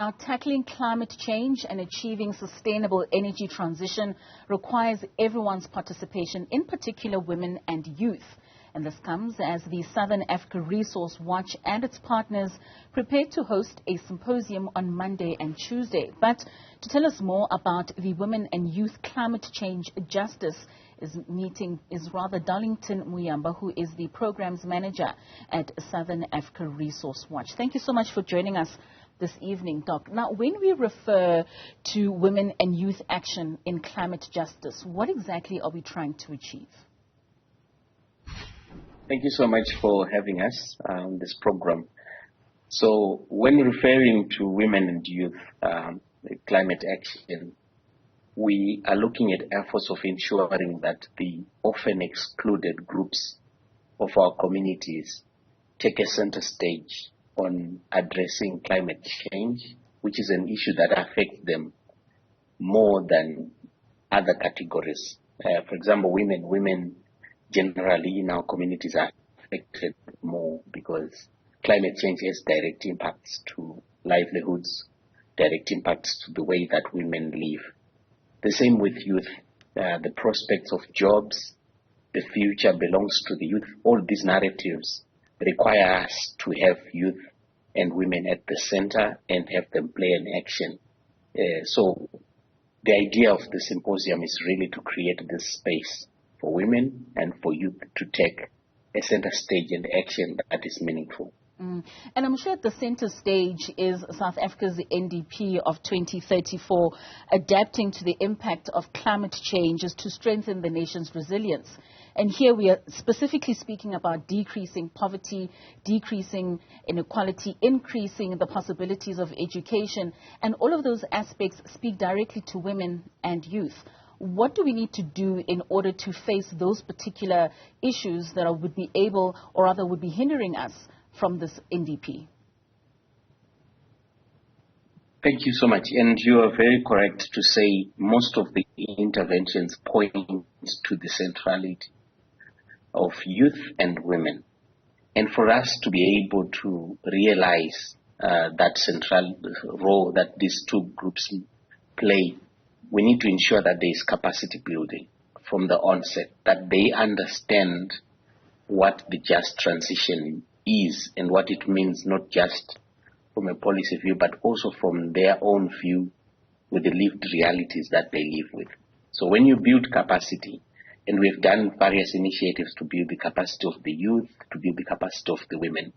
Now, tackling climate change and achieving sustainable energy transition requires everyone's participation, in particular women and youth. And this comes as the Southern Africa Resource Watch and its partners prepare to host a symposium on Monday and Tuesday. But to tell us more about the Women and Youth Climate Change Justice meeting is Darlington Muyambwa, who is the programs manager at Southern Africa Resource Watch. Thank you so much for joining us this evening, Doc. Now, when we refer to women and youth action in climate justice, what exactly are we trying to achieve? Thank you so much for having us on this program. So when referring to women and youth climate action, we are looking at efforts of ensuring that the often excluded groups of our communities take a center stage on addressing climate change, which is an issue that affects them more than other categories. For example, women generally in our communities are affected more because climate change has direct impacts to livelihoods, direct impacts to the way that women live. The same with youth. The prospects of jobs, the future belongs to the youth. All these narratives require us to have youth and women at the center and have them play an action. So the idea of the symposium is really to create this space for women and for youth to take a center stage and action that is meaningful. And I'm sure at the center stage is South Africa's NDP of 2034, adapting to the impact of climate change is to strengthen the nation's resilience. And here we are specifically speaking about decreasing poverty, decreasing inequality, increasing the possibilities of education, and all of those aspects speak directly to women and youth. What do we need to do in order to face those particular issues that would be able, or rather would be hindering us from this NDP? Thank you so much. And you are very correct to say most of the interventions point to the centrality of youth and women. And for us to be able to realize that central role that these two groups play, we need to ensure that there is capacity building from the onset, that they understand what the just transition is and what it means, not just from a policy view, but also from their own view with the lived realities that they live with. So when you build capacity, and we've done various initiatives to build the capacity of the youth, to build the capacity of the women,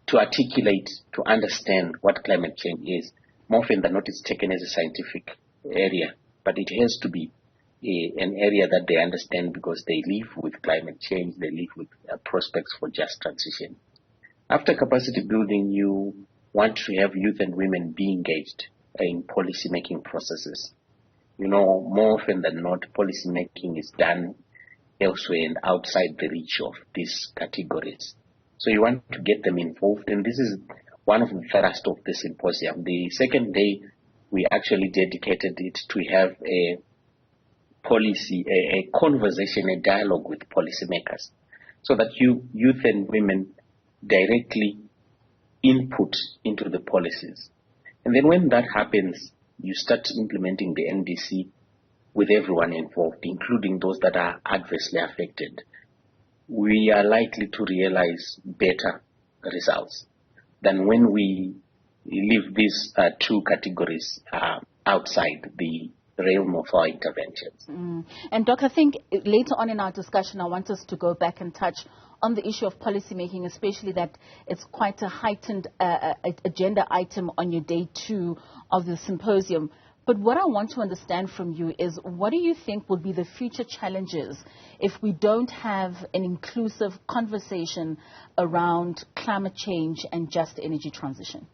to articulate, to understand what climate change is, more often than not it's taken as a scientific area, but it has to be an area that they understand because they live with climate change, they live with prospects for just transition. After capacity building, you want to have youth and women be engaged in policy making processes. You know, more often than not, policy making is done elsewhere and outside the reach of these categories. So you want to get them involved, and this is one of the thrust of the symposium. The second day, we actually dedicated it to have a policy, a conversation, a dialogue with policymakers, so that youth and women directly input into the policies. And then when that happens, you start implementing the NDC with everyone involved, including those that are adversely affected. We are likely to realize better results than when we leave these two categories outside the realm of our interventions. And Doc, I think later on in our discussion, I want us to go back and touch on the issue of policy making, especially that it's quite a heightened agenda item on your day 2 of the symposium. But what I want to understand from you is, what do you think will be the future challenges if we don't have an inclusive conversation around climate change and just energy transition?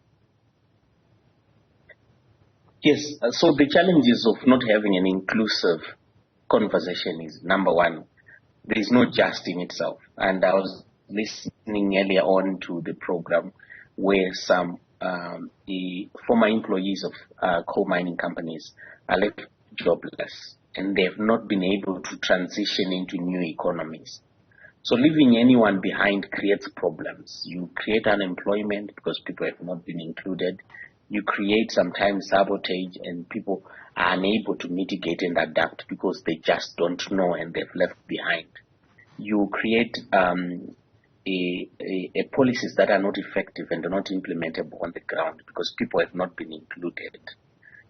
Yes, so the challenges of not having an inclusive conversation is, number one, there is no just in itself. And I was listening earlier on to the program where some former employees of coal mining companies are left jobless, and they have not been able to transition into new economies. So leaving anyone behind creates problems. You create unemployment because people have not been included. You create sometimes sabotage, and people are unable to mitigate and adapt because they just don't know and they've left behind. You create policies that are not effective and are not implementable on the ground because people have not been included.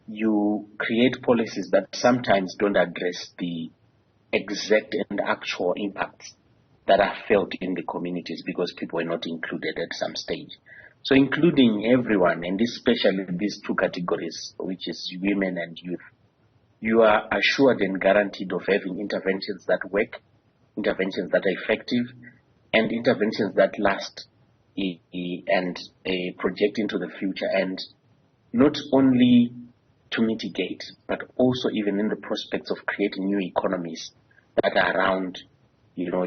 You create policies that sometimes don't address the exact and actual impacts that are felt in the communities because people are not included at some stage. So including everyone, and especially these two categories, which is women and youth, you are assured and guaranteed of having interventions that work, interventions that are effective, and interventions that last and project into the future, and not only to mitigate, but also even in the prospects of creating new economies that are around,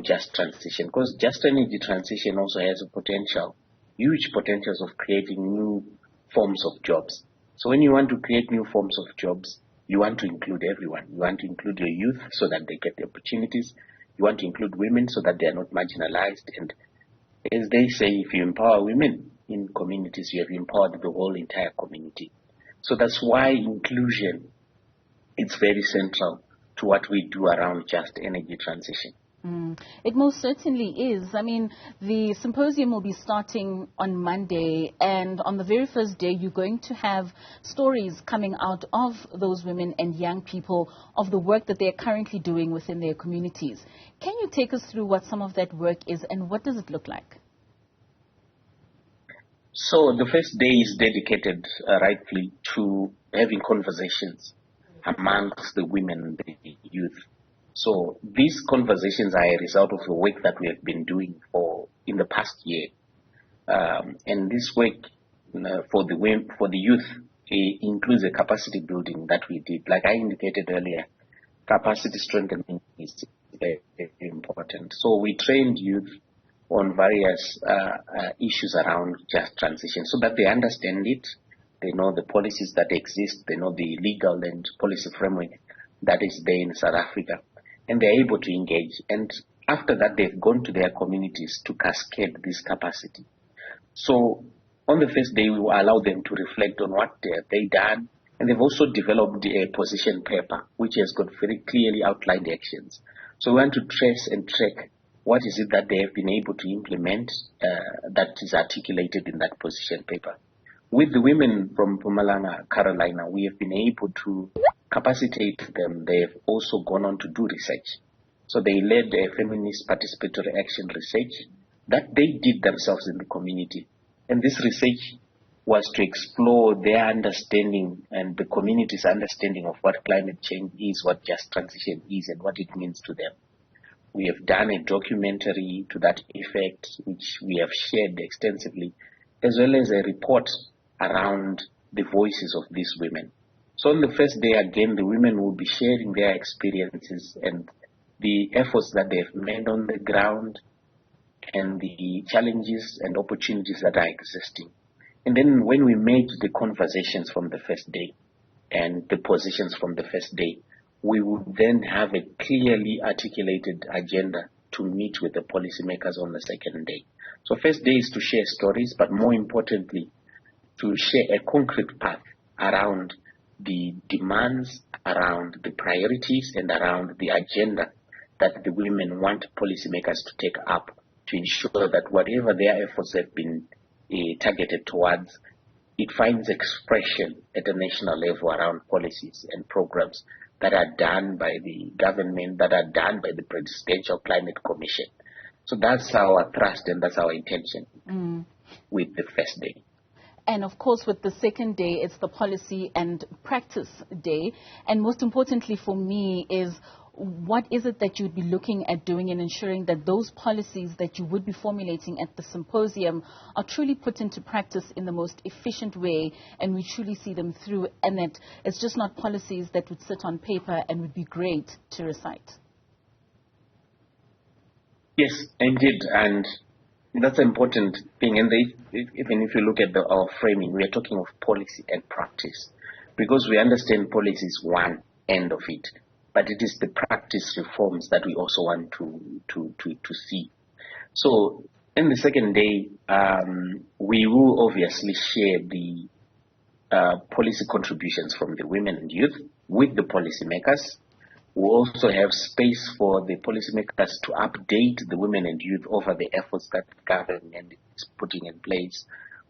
just transition. Because just energy transition also has a potential, huge potentials of creating new forms of jobs. So when you want to create new forms of jobs, you want to include everyone. You want to include your youth so that they get the opportunities. You want to include women so that they are not marginalized. And as they say, if you empower women in communities, you have empowered the whole entire community. So that's why inclusion is very central to what we do around just energy transition. It most certainly is. I mean, the symposium will be starting on Monday, and on the very first day, you're going to have stories coming out of those women and young people of the work that they're currently doing within their communities. Can you take us through what some of that work is and what does it look like? So the first day is dedicated rightly to having conversations amongst the women and the youth. So these conversations are a result of the work that we have been doing in the past year, and this work for the youth includes a capacity building that we did. Like I indicated earlier, capacity strengthening is very important. So we trained youth on various issues around just transition, so that they understand it, they know the policies that exist, they know the legal and policy framework that is there in South Africa, and they're able to engage. And after that, they've gone to their communities to cascade this capacity. So on the first day, we will allow them to reflect on what they've done, and they've also developed a position paper, which has got very clearly outlined actions. So we want to trace and track what is it that they have been able to implement that is articulated in that position paper. With the women from Mpumalanga, Carolina, we have been able to capacitate them. They have also gone on to do research. So they led a feminist participatory action research that they did themselves in the community. And this research was to explore their understanding and the community's understanding of what climate change is, what just transition is, and what it means to them. We have done a documentary to that effect, which we have shared extensively, as well as a report around the voices of these women. So on the first day, again, the women will be sharing their experiences and the efforts that they've made on the ground and the challenges and opportunities that are existing. And then when we made the conversations from the first day and the positions from the first day, we would then have a clearly articulated agenda to meet with the policymakers on the second day. So first day is to share stories, but more importantly, to share a concrete path around the demands, around the priorities, and around the agenda that the women want policymakers to take up to ensure that whatever their efforts have been targeted towards, it finds expression at a national level around policies and programs that are done by the government, that are done by the Presidential Climate Commission. So that's our thrust and that's our intention with the first day. And of course, with the second day, it's the policy and practice day. And most importantly for me is, what is it that you'd be looking at doing and ensuring that those policies that you would be formulating at the symposium are truly put into practice in the most efficient way, and we truly see them through, and that it's just not policies that would sit on paper and would be great to recite? Yes, indeed. And that's an important thing. And even if you look at our framing, we are talking of policy and practice, because we understand policy is one end of it, but it is the practice reforms that we also want to see. So in the second day, we will obviously share the policy contributions from the women and youth with the policymakers. We also have space for the policymakers to update the women and youth over the efforts that the government is putting in place,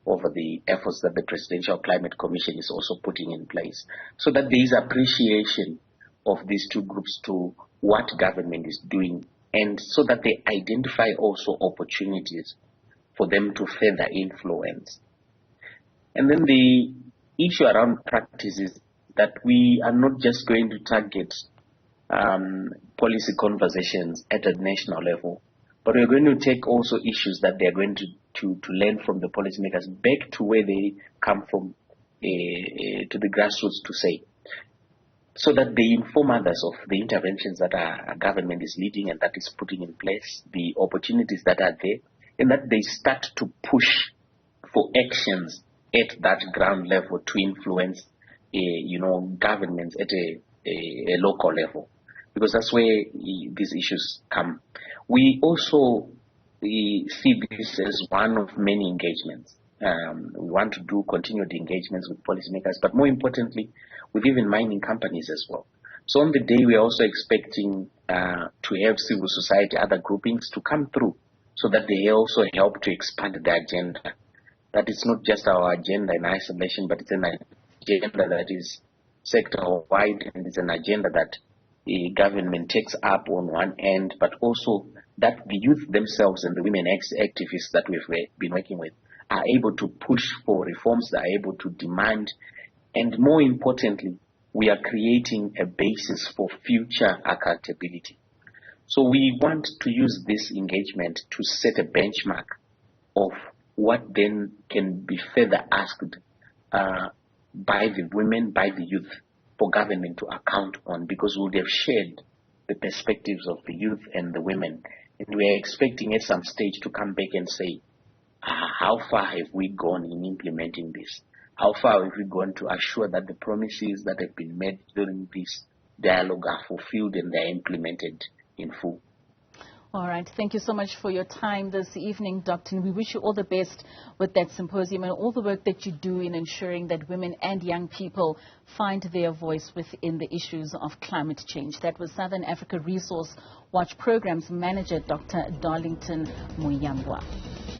over the efforts that the Presidential Climate Commission is also putting in place, so that there is appreciation of these two groups to what government is doing, and so that they identify also opportunities for them to further influence. And then the issue around practice is that we are not just going to target policy conversations at a national level, but we're going to take also issues that they're going to learn from the policymakers back to where they come from, to the grassroots, to say, so that they inform others of the interventions that our government is leading and that is putting in place, the opportunities that are there, and that they start to push for actions at that ground level to influence, governments at a local level, because that's where these issues come. We also see this as one of many engagements. We want to do continued engagements with policymakers, but more importantly, with even mining companies as well. So on the day, we are also expecting to have civil society, other groupings to come through, so that they also help to expand the agenda. That it's not just our agenda in isolation, but it's an agenda that is sector-wide, and it's an agenda that the government takes up on one end, but also that the youth themselves and the women activists that we've been working with are able to push for reforms, they are able to demand, and more importantly, we are creating a basis for future accountability. So we want to use this engagement to set a benchmark of what then can be further asked by the women, by the youth, for government to account on, because we would have shared the perspectives of the youth and the women. And we are expecting at some stage to come back and say, how far have we gone in implementing this? How far have we gone to assure that the promises that have been made during this dialogue are fulfilled and they are implemented in full? All right. Thank you so much for your time this evening, Doctor. And we wish you all the best with that symposium and all the work that you do in ensuring that women and young people find their voice within the issues of climate change. That was Southern Africa Resource Watch Programs Manager, Dr. Darlington Muyambwa.